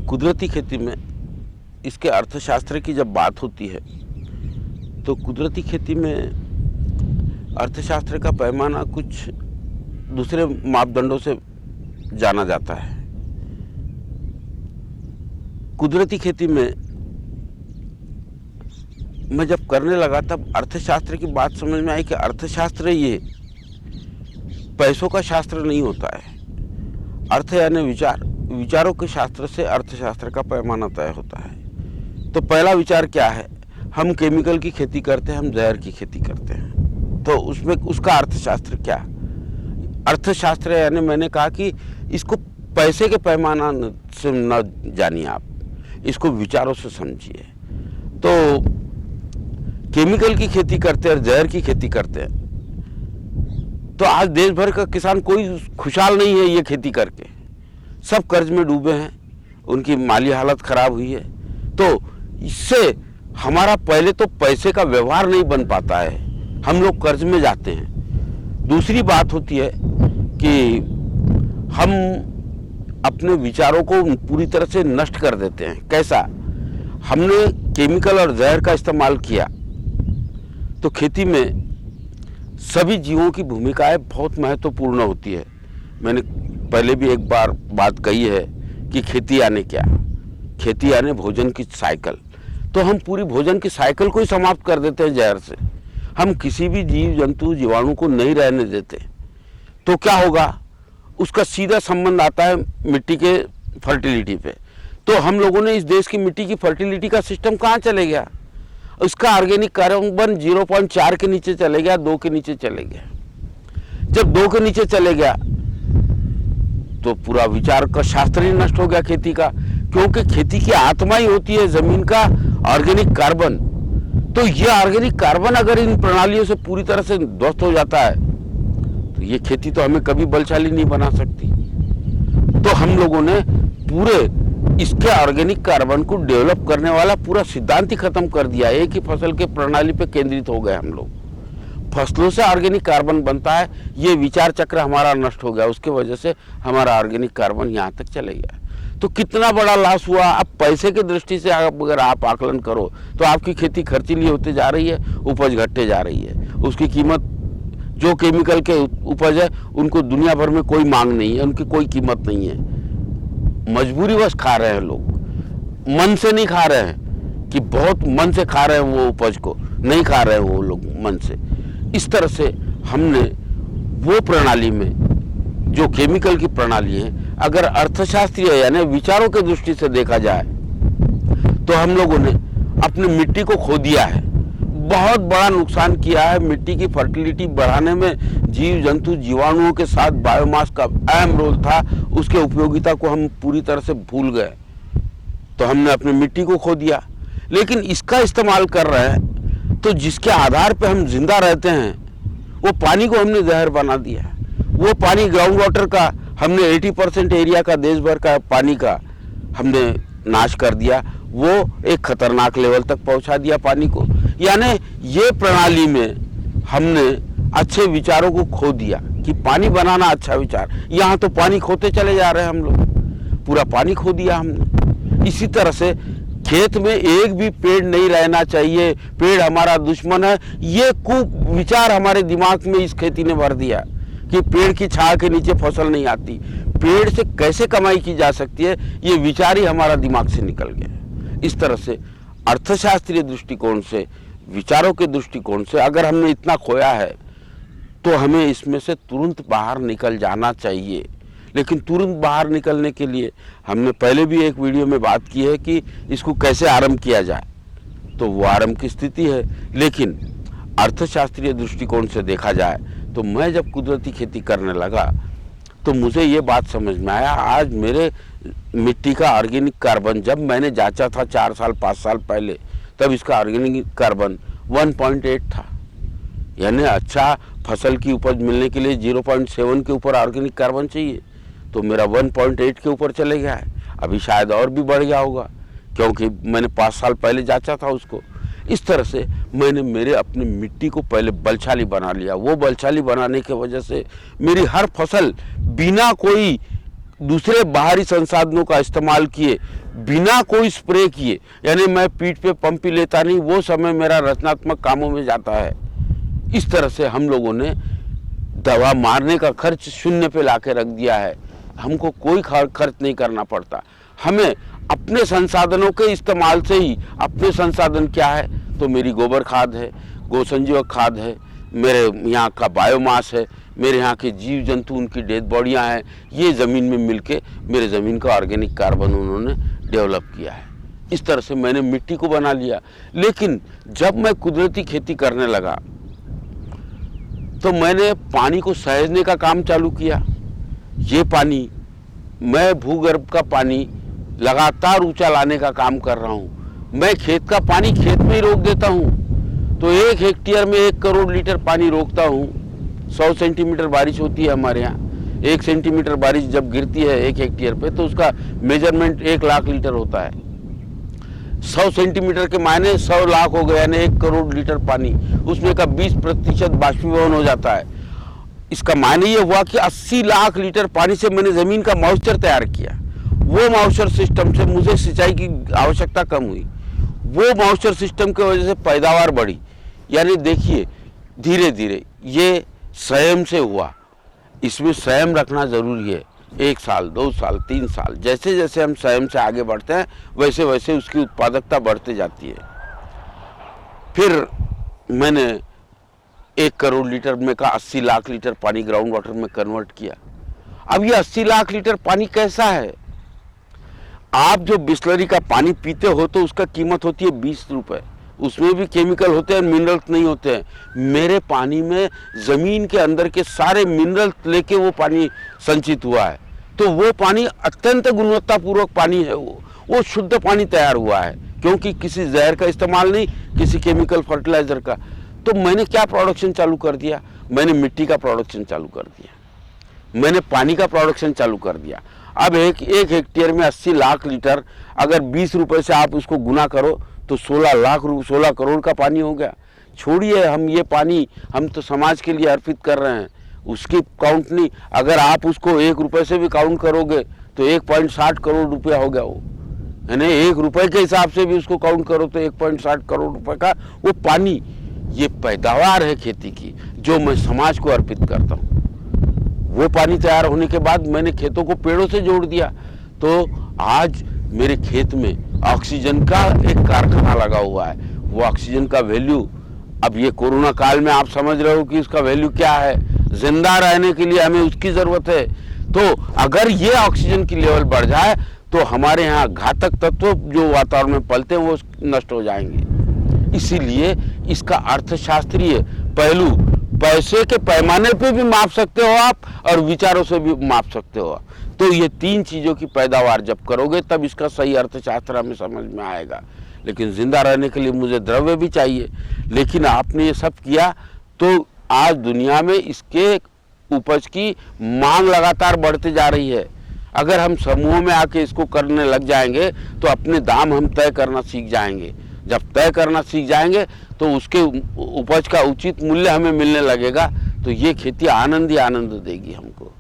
कुदरती खेती में इसके अर्थशास्त्र की जब बात होती है तो कुदरती खेती में अर्थशास्त्र का पैमाना कुछ दूसरे मापदंडों से जाना जाता है। कुदरती खेती में मैं जब करने लगा तब अर्थशास्त्र की बात समझ में आई कि अर्थशास्त्र ये पैसों का शास्त्र नहीं होता है। अर्थ यानी विचार, विचारों के शास्त्र से अर्थशास्त्र का पैमाना तय होता है। तो पहला विचार क्या है? हम केमिकल की खेती करते हैं, हम जहर की खेती करते हैं, तो उसमें उसका अर्थशास्त्र क्या? अर्थशास्त्र यानी मैंने कहा कि इसको पैसे के पैमाना से न जानिए, आप इसको विचारों से समझिए। तो केमिकल की खेती करते हैं और जहर की खेती करते हैं, तो आज देश भर का किसान कोई खुशहाल नहीं है ये खेती करके। सब कर्ज में डूबे हैं, उनकी माली हालत खराब हुई है। तो इससे हमारा पहले तो पैसे का व्यवहार नहीं बन पाता है, हम लोग कर्ज में जाते हैं। दूसरी बात होती है कि हम अपने विचारों को पूरी तरह से नष्ट कर देते हैं। कैसा? हमने केमिकल और जहर का इस्तेमाल किया तो खेती में सभी जीवों की भूमिकाएं बहुत महत्वपूर्ण होती है। मैंने पहले भी एक बार बात कही है कि खेती यानी क्या? खेती यानी भोजन की साइकिल। तो हम पूरी भोजन की साइकिल को ही समाप्त कर देते हैं जहर से। हम किसी भी जीव जंतु जीवाणु को नहीं रहने देते। तो क्या होगा? उसका सीधा संबंध आता है मिट्टी के फर्टिलिटी पे। तो हम लोगों ने इस देश की मिट्टी की फर्टिलिटी का सिस्टम कहाँ चले गया? उसका ऑर्गेनिक कार्बन 0.4 के नीचे चले गया, 2 के नीचे चले गया। जब 2 के नीचे चले गया तो पूरा विचार का शास्त्र ही नष्ट हो गया खेती का, क्योंकि खेती की आत्मा ही होती है जमीन का ऑर्गेनिक कार्बन। तो ये ऑर्गेनिक कार्बन अगर इन प्रणालियों से पूरी तरह से ध्वस्त हो जाता है तो ये खेती तो हमें कभी बलशाली नहीं बना सकती। तो हम लोगों ने पूरे इसके ऑर्गेनिक कार्बन को डेवलप करने वाला पूरा सिद्धांत ही खत्म कर दिया। एक ही फसल के प्रणाली पे केंद्रित हो गए हम लोग। फसलों से ऑर्गेनिक कार्बन बनता है, ये विचार चक्र हमारा नष्ट हो गया। उसके वजह से हमारा ऑर्गेनिक कार्बन यहाँ तक चले गया। तो कितना बड़ा लॉस हुआ। अब पैसे की दृष्टि से अगर आप आकलन करो तो आपकी खेती खर्चीली होते जा रही है, उपज घटते जा रही है। उसकी कीमत, जो केमिकल के उपज है उनको दुनिया भर में कोई मांग नहीं है, उनकी कोई कीमत नहीं है। मजबूरीवश खा रहे हैं लोग, मन से नहीं खा रहे हैं कि बहुत मन से खा रहे हैं वो उपज को, नहीं खा रहे हैं वो लोग मन से। इस तरह से हमने वो प्रणाली में जो केमिकल की प्रणाली है, अगर अर्थशास्त्रीय यानी विचारों के दृष्टि से देखा जाए तो हम लोगों ने अपनी मिट्टी को खो दिया है, बहुत बड़ा नुकसान किया है। मिट्टी की फर्टिलिटी बढ़ाने में जीव जंतु जीवाणुओं के साथ बायोमास का अहम रोल था, उसके उपयोगिता को हम पूरी तरह से भूल गए। तो हमने अपनी मिट्टी को खो दिया। लेकिन इसका इस्तेमाल कर रहे हैं तो जिसके आधार पे हम जिंदा रहते हैं वो पानी को हमने जहर बना दिया। वो पानी ग्राउंड वाटर का हमने 80% एरिया का, देश भर का पानी का हमने नाश कर दिया। वो एक खतरनाक लेवल तक पहुंचा दिया पानी को। यानी ये प्रणाली में हमने अच्छे विचारों को खो दिया कि पानी बनाना अच्छा विचार। यहाँ तो पानी खोते चले जा रहे हैं हम लोग, पूरा पानी खो दिया हमने। इसी तरह से खेत में एक भी पेड़ नहीं रहना चाहिए, पेड़ हमारा दुश्मन है, ये कुविचार हमारे दिमाग में इस खेती ने भर दिया कि पेड़ की छाया के नीचे फसल नहीं आती। पेड़ से कैसे कमाई की जा सकती है, ये विचार ही हमारा दिमाग से निकल गया। इस तरह से अर्थशास्त्रीय दृष्टिकोण से, विचारों के दृष्टिकोण से अगर हमने इतना खोया है तो हमें इसमें से तुरंत बाहर निकल जाना चाहिए। लेकिन तुरंत बाहर निकलने के लिए हमने पहले भी एक वीडियो में बात की है कि इसको कैसे आरंभ किया जाए, तो वो आरंभ की स्थिति है। लेकिन अर्थशास्त्रीय दृष्टिकोण से देखा जाए तो मैं जब कुदरती खेती करने लगा तो मुझे ये बात समझ में आया, आज मेरे मिट्टी का ऑर्गेनिक कार्बन, जब मैंने जांचा था 4 साल 5 साल पहले, तब इसका ऑर्गेनिक कार्बन 1.8 था। यानी अच्छा फसल की उपज मिलने के लिए 0.7 के ऊपर ऑर्गेनिक कार्बन चाहिए, तो मेरा 1.8 के ऊपर चले गया है। अभी शायद और भी बढ़ गया होगा क्योंकि मैंने 5 साल पहले जांचा था उसको। इस तरह से मैंने मेरे अपनी मिट्टी को पहले बलशाली बना लिया। वो बलशाली बनाने की वजह से मेरी हर फसल बिना कोई दूसरे बाहरी संसाधनों का इस्तेमाल किए बिना कोई स्प्रे किए, यानी मैं पीठ पे पंप ही लेता नहीं, वो समय मेरा रचनात्मक कामों में जाता है। इस तरह से हम लोगों ने दवा मारने का खर्च शून्य पे लाके रख दिया है। हमको कोई खर्च नहीं करना पड़ता। हमें अपने संसाधनों के इस्तेमाल से ही, अपने संसाधन क्या है तो मेरी गोबर खाद है, गोसंजीवक खाद है, मेरे यहाँ का बायोमास है, मेरे यहाँ के जीव जंतु उनकी डेड बॉडियाँ हैं, ये ज़मीन में मिलके मेरे ज़मीन का ऑर्गेनिक कार्बन उन्होंने डेवलप किया है। इस तरह से मैंने मिट्टी को बना लिया। लेकिन जब मैं कुदरती खेती करने लगा तो मैंने पानी को सहेजने का काम चालू किया। ये पानी, मैं भूगर्भ का पानी लगातार ऊंचा लाने का काम कर रहा हूँ। मैं खेत का पानी खेत में ही रोक देता हूँ, तो 1 हेक्टेयर में 1 करोड़ लीटर पानी रोकता हूँ। 100 सेंटीमीटर बारिश होती है हमारे यहाँ। 1 सेंटीमीटर बारिश जब गिरती है 1 हेक्टेयर पे तो उसका मेजरमेंट 1 लाख लीटर होता है। 100 सेंटीमीटर के मायने 100 लाख हो गया, यानी 1 करोड़ लीटर पानी, उसमें का 20% बाष्पीभवन हो जाता है। इसका मायने ये हुआ कि 80 लाख लीटर पानी से मैंने ज़मीन का मॉइस्चर तैयार किया। वो मॉइस्चर सिस्टम से मुझे सिंचाई की आवश्यकता कम हुई। वो मॉइस्चर सिस्टम की वजह से पैदावार बढ़ी। यानी देखिए, धीरे धीरे ये संयम से हुआ। इसमें संयम रखना ज़रूरी है। 1 साल, 2 साल, 3 साल, जैसे जैसे हम स्वयं से आगे बढ़ते हैं वैसे वैसे उसकी उत्पादकता बढ़ती जाती है। फिर मैंने 1 करोड़ लीटर में का 80 लाख लीटर पानी ग्राउंड वाटर में कन्वर्ट किया। अब ये 80 लाख लीटर पानी कैसा है? आप जो बिस्लरी का पानी पीते हो तो उसका कीमत होती है 20 रुपये। उसमें भी केमिकल होते हैं, मिनरल्स नहीं होते हैं। मेरे पानी में ज़मीन के अंदर के सारे मिनरल्स लेके वो पानी संचित हुआ है। तो वो पानी अत्यंत गुणवत्तापूर्वक पानी है। वो शुद्ध पानी तैयार हुआ है, क्योंकि किसी जहर का इस्तेमाल नहीं, किसी केमिकल फर्टिलाइजर का। तो मैंने क्या प्रोडक्शन चालू कर दिया? मैंने मिट्टी का प्रोडक्शन चालू कर दिया, मैंने पानी का प्रोडक्शन चालू कर दिया। अब एक हेक्टेयर में 80 लाख लीटर, अगर 20 रुपये से आप उसको गुना करो तो 16 करोड़ का पानी हो गया। छोड़िए, हम ये पानी हम तो समाज के लिए अर्पित कर रहे हैं, उसकी काउंट नहीं। अगर आप उसको 1 रुपये से भी काउंट करोगे तो 1.60 करोड़ रुपया हो गया वो। यानी 1 रुपये के हिसाब से भी उसको काउंट करो तो 1.60 करोड़ रुपये का वो पानी, ये पैदावार है खेती की, जो मैं समाज को अर्पित करता हूँ। वो पानी तैयार होने के बाद मैंने खेतों को पेड़ों से जोड़ दिया। तो आज मेरे खेत में ऑक्सीजन का एक कारखाना लगा हुआ है। वो ऑक्सीजन का वैल्यू, अब ये कोरोना काल में आप समझ रहे हो कि उसका वैल्यू क्या है। जिंदा रहने के लिए हमें उसकी ज़रूरत है। तो अगर ये ऑक्सीजन की लेवल बढ़ जाए तो हमारे यहाँ घातक तत्व जो वातावरण में पलते हैं वो नष्ट हो जाएंगे। इसीलिए इसका अर्थशास्त्रीय पहलू, पैसे के पैमाने पे भी माप सकते हो आप और विचारों से भी माप सकते हो। तो ये 3 चीज़ों की पैदावार जब करोगे तब इसका सही अर्थशास्त्र हमें समझ में आएगा। लेकिन जिंदा रहने के लिए मुझे द्रव्य भी चाहिए। लेकिन आपने ये सब किया तो आज दुनिया में इसके उपज की मांग लगातार बढ़ती जा रही है। अगर हम समूह में आके इसको करने लग जाएंगे तो अपने दाम हम तय करना सीख जाएंगे। जब तय करना सीख जाएंगे तो उसके उपज का उचित मूल्य हमें मिलने लगेगा। तो ये खेती आनंद ही आनंद देगी हमको।